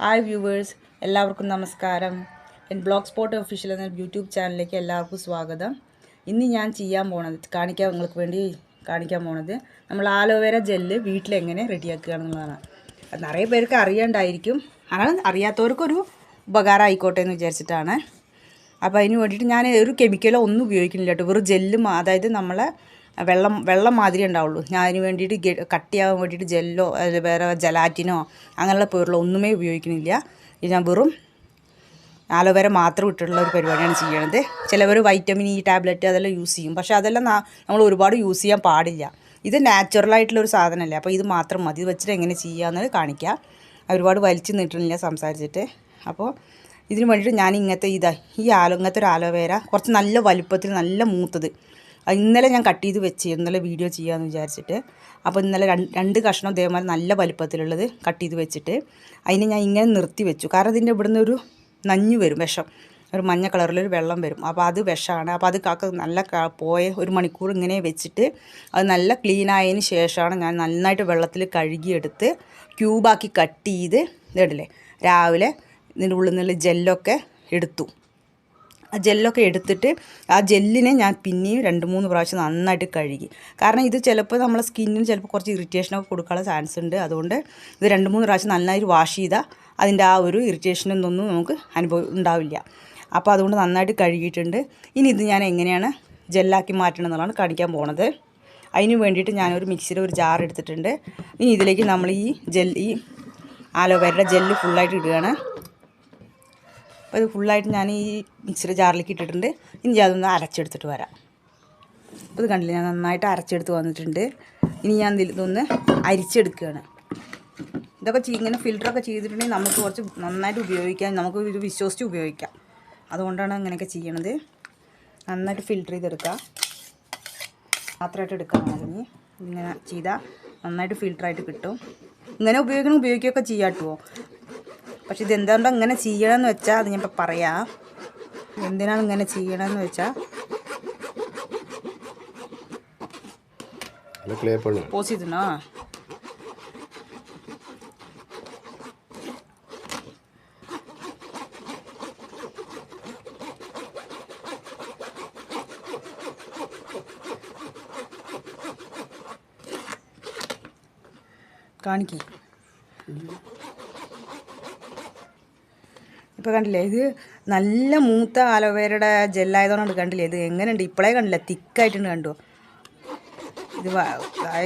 Hi viewers, എല്ലാവർക്കും നമസ്കാരം. Blog spot official എന്ന യൂട്യൂബ് ചാനലിലേക്ക് എല്ലാവർക്കും സ്വാഗതം. ഇന്ന് ഞാൻ നിങ്ങൾക്ക് വേണ്ടി കാണിക്കാൻ പോണത് നമ്മൾ ആലോവേര ജെല്ല് വീട്ടിലെങ്ങനെ റെഡിയാക്കുക എന്നുള്ളതാണ്. അത് നിറയെ പേർക്ക് അറിയാണ്ടായിരിക്കും, അങ്ങനെ അറിയാത്തവർക്കൊരു ഉപകാരം ആയിക്കോട്ടെ എന്ന് വിചാരിച്ചിട്ടാണ്. അപ്പോൾ അതിന് വേണ്ടിയിട്ട് ഞാൻ ഒരു കെമിക്കലോ ഒന്നും ഉപയോഗിക്കുന്നില്ല കേട്ടോ. വെറും ജെല്ല്, അതായത് നമ്മളെ വെള്ളം മാതിരി ഉണ്ടാവുള്ളൂ. ഞാൻ അതിന് വേണ്ടിയിട്ട് കട്ടിയാകാൻ വേണ്ടിയിട്ട് ജെല്ലോ വേറെ ജലാറ്റിനോ അങ്ങനെയുള്ള പേരുള്ള ഒന്നുമേ ഉപയോഗിക്കുന്നില്ല. ഇത് ഞാൻ വെറും ആലോവേര മാത്രം ഇട്ടിട്ടുള്ള ഒരു പരിപാടിയാണ് ചെയ്യണത്. ചിലവർ വൈറ്റമിൻ ഇ ടാബ്ലറ്റ് അതെല്ലാം യൂസ് ചെയ്യും, പക്ഷേ അതെല്ലാം നമ്മൾ ഒരുപാട് യൂസ് ചെയ്യാൻ പാടില്ല. ഇത് നാച്ചുറലായിട്ടുള്ളൊരു സാധനമല്ലേ, അപ്പോൾ ഇത് മാത്രം മതി. ഇത് വെച്ചിട്ട് എങ്ങനെ ചെയ്യാമെന്ന് കാണിക്കാം. ഒരുപാട് വലിച്ചു നീട്ടുന്നില്ല സംസാരിച്ചിട്ട്. അപ്പോൾ ഇതിന് വേണ്ടിയിട്ട് ഞാൻ ഇങ്ങനത്തെ ഇങ്ങനത്തെ ഒരു ആലോവേര കുറച്ച് നല്ല വലുപ്പത്തിൽ നല്ല മൂത്തത് ഇന്നലെ ഞാൻ കട്ട് ചെയ്ത് വെച്ച് ഇന്നലെ വീഡിയോ ചെയ്യാമെന്ന് വിചാരിച്ചിട്ട്. അപ്പോൾ ഇന്നലെ രണ്ട് കഷ്ണം ഇതേമാതിരി നല്ല വലുപ്പത്തിലുള്ളത് കട്ട് ചെയ്ത് വെച്ചിട്ട് അതിനെ ഞാൻ ഇങ്ങനെ നിർത്തി വെച്ചു. കാരണം ഇതിൻ്റെ ഇവിടുന്ന് ഒരു നഞ്ഞ് വരും, വിഷം, ഒരു മഞ്ഞ കളറിലൊരു വെള്ളം വരും. അപ്പോൾ അത് വിഷമാണ്. അപ്പോൾ അത് നല്ല പോയ ഒരു മണിക്കൂർ ഇങ്ങനെ വെച്ചിട്ട് അത് നല്ല ക്ലീനായതിന് ശേഷമാണ് ഞാൻ നന്നായിട്ട് വെള്ളത്തിൽ കഴുകിയെടുത്ത് ക്യൂബാക്കി കട്ട് ചെയ്ത് ഇടില്ലേ രാവിലെ ഇതിൻ്റെ ഉള്ളിൽ നിന്നുള്ള ജെല്ലൊക്കെ എടുത്തു. ആ ജെല്ലൊക്കെ എടുത്തിട്ട് ആ ജെല്ലിനെ ഞാൻ പിന്നെയും 2-3 പ്രാവശ്യം നന്നായിട്ട് കഴുകി. കാരണം ഇത് ചിലപ്പോൾ നമ്മളെ സ്കിന്നിന് ചിലപ്പോൾ കുറച്ച് ഇറിറ്റേഷനൊക്കെ കൊടുക്കാനുള്ള ചാൻസ് ഉണ്ട്. അതുകൊണ്ട് ഇത് 2-3 പ്രാവശ്യം നന്നായിട്ട് വാഷ് ചെയ്താൽ അതിൻ്റെ ആ ഒരു ഇറിറ്റേഷനൊന്നും നമുക്ക് ഉണ്ടാവില്ല. അപ്പോൾ അതുകൊണ്ട് നന്നായിട്ട് കഴുകിയിട്ടുണ്ട്. ഇനി ഇത് ഞാൻ എങ്ങനെയാണ് ജെല്ലാക്കി മാറ്റണം എന്നുള്ളതാണ് കാണിക്കാൻ പോണത്. അതിന് വേണ്ടിയിട്ട് ഞാനൊരു മിക്സിയുടെ ഒരു ജാർ എടുത്തിട്ടുണ്ട്. ഇനി ഇതിലേക്ക് നമ്മൾ ഈ ആലോവേരയുടെ ജെല്ല് ഫുള്ളായിട്ട് ഇടുകയാണ്. അപ്പോൾ ഇത് ഫുള്ളായിട്ട് ഞാൻ ഈ മിക്സിയുടെ ജാറിലേക്ക് ഇട്ടിട്ടുണ്ട്. ഇനി അതൊന്ന് അരച്ചെടുത്തിട്ട് വരാം. അപ്പോൾ ഇത് കണ്ടില്ല, ഞാൻ നന്നായിട്ട് അരച്ചെടുത്ത് വന്നിട്ടുണ്ട്. ഇനി ഞാൻ ഇതൊന്ന് അരിച്ചെടുക്കുകയാണ്. ഇതൊക്കെ ഇങ്ങനെ ഫിൽറ്ററൊക്കെ ചെയ്തിട്ടുണ്ടെങ്കിൽ നമുക്ക് കുറച്ച് നന്നായിട്ട് ഉപയോഗിക്കാം, നമുക്ക് ഇത് വിശ്വസിച്ച് ഉപയോഗിക്കാം. അതുകൊണ്ടാണ് ഇങ്ങനെയൊക്കെ ചെയ്യണത്. നന്നായിട്ട് ഫിൽറ്റർ ചെയ്തെടുക്കാം, മാത്രമായിട്ട് എടുക്കാം. അതിന് ഇങ്ങനെ ചെയ്താൽ നന്നായിട്ട് ഫിൽറ്ററായിട്ട് കിട്ടും. ഇങ്ങനെ ഉപയോഗിക്കുകയൊക്കെ ചെയ്യാം കേട്ടോ. പക്ഷെ ഇതെന്തുകൊണ്ടാണ് ഇങ്ങനെ ചെയ്യണമെന്ന് വെച്ചാൽ അത് ഞാൻ ഇപ്പോൾ പറയാം. എന്തിനാണ് ഇങ്ങനെ ചെയ്യണമെന്ന് വെച്ചാൽ പോസ് ചെയ്തിനോ കാണിക്കേ. ഇപ്പോൾ കണ്ടില്ലേ, ഇത് നല്ല മൂത്ത ആലോവേരയുടെ ജെല്ലായതുകൊണ്ട് കണ്ടില്ലേ, ഇത് എങ്ങനെയുണ്ട് ഇപ്പോഴേ കണ്ടില്ല, തിക്കായിട്ടുണ്ട്. കണ്ടോ, ഇത്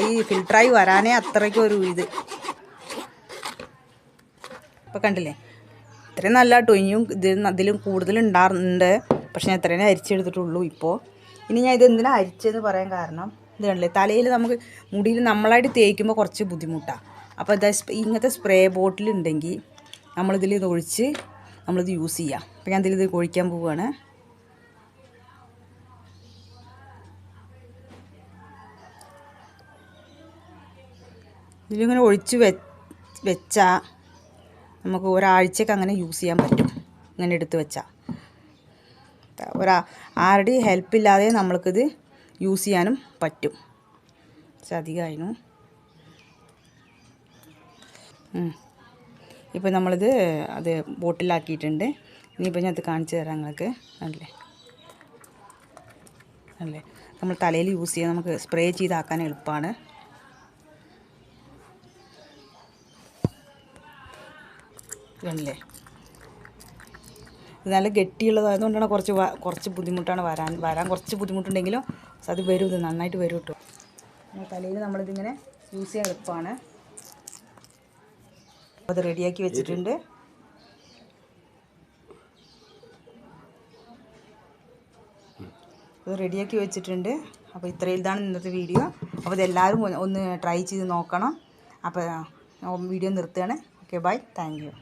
ഈ ഫിൽറ്ററായി വരാനേ അത്രയ്ക്കും ഒരു ഇത്. ഇപ്പോൾ കണ്ടില്ലേ, ഇത്രയും നല്ല കേട്ടോ. ഇനിയും ഇതിലും കൂടുതൽ ഉണ്ടാറുണ്ട്, പക്ഷെ ഞാൻ ഇത്രയും അരിച്ചെടുത്തിട്ടുള്ളൂ ഇപ്പോൾ. ഇനി ഞാൻ ഇത് എന്തിനാണ് അരിച്ചതെന്ന് പറയാൻ കാരണം, ഇത് കണ്ടില്ലേ, തലയിൽ നമുക്ക് മുടിയിൽ നമ്മളായിട്ട് തേക്കുമ്പോൾ കുറച്ച് ബുദ്ധിമുട്ടാണ്. അപ്പോൾ ഇങ്ങനത്തെ സ്പ്രേ ബോട്ടിലുണ്ടെങ്കിൽ നമ്മളിതിൽ ഒഴിച്ച് നമ്മളിത് യൂസ് ചെയ്യാം. അപ്പോൾ ഞാൻ ഇതിലിത് ഒഴിക്കാൻ പോവുകയാണ്. ഇതിലിങ്ങനെ ഒഴിച്ച് വെച്ചാൽ നമുക്ക് ഒരാഴ്ചക്ക് അങ്ങനെ യൂസ് ചെയ്യാൻ പറ്റും. ഇങ്ങനെ എടുത്ത് വെച്ചാൽ ആരുടെയും ഹെൽപ്പില്ലാതെ നമ്മൾക്കിത് യൂസ് ചെയ്യാനും പറ്റും. പക്ഷെ അധികമായിരുന്നു. ഇപ്പോൾ നമ്മളിത് ബോട്ടിലാക്കിയിട്ടുണ്ട്. ഇനിയിപ്പോൾ ഞാൻ അത് കാണിച്ചു തരാം നിങ്ങൾക്ക്. അല്ലേ നമ്മൾ തലയിൽ യൂസ് ചെയ്യാൻ നമുക്ക് സ്പ്രേ ചെയ്താക്കാൻ എളുപ്പമാണ്. ഇതല്ലേ, ഇത് നല്ല ഗട്ടിയുള്ളതായതുകൊണ്ടാണ് കുറച്ച് ബുദ്ധിമുട്ടാണ് വരാൻ കുറച്ച് ബുദ്ധിമുട്ടുണ്ടെങ്കിലും അത് വരും, ഇത് നന്നായിട്ട് വരും കേട്ടോ. തലയിൽ നമ്മളിതിങ്ങനെ യൂസ് ചെയ്യാൻ എളുപ്പമാണ്. അത് റെഡിയാക്കി വെച്ചിട്ടുണ്ട്. അപ്പോൾ ഇതാണ് ഇന്നത്തെ വീഡിയോ. അപ്പോൾ ഇതെല്ലാവരും ഒന്ന് ട്രൈ ചെയ്ത് നോക്കണം. അപ്പോൾ വീഡിയോ നിർത്തുകയാണ്. Okay, bye, thank U.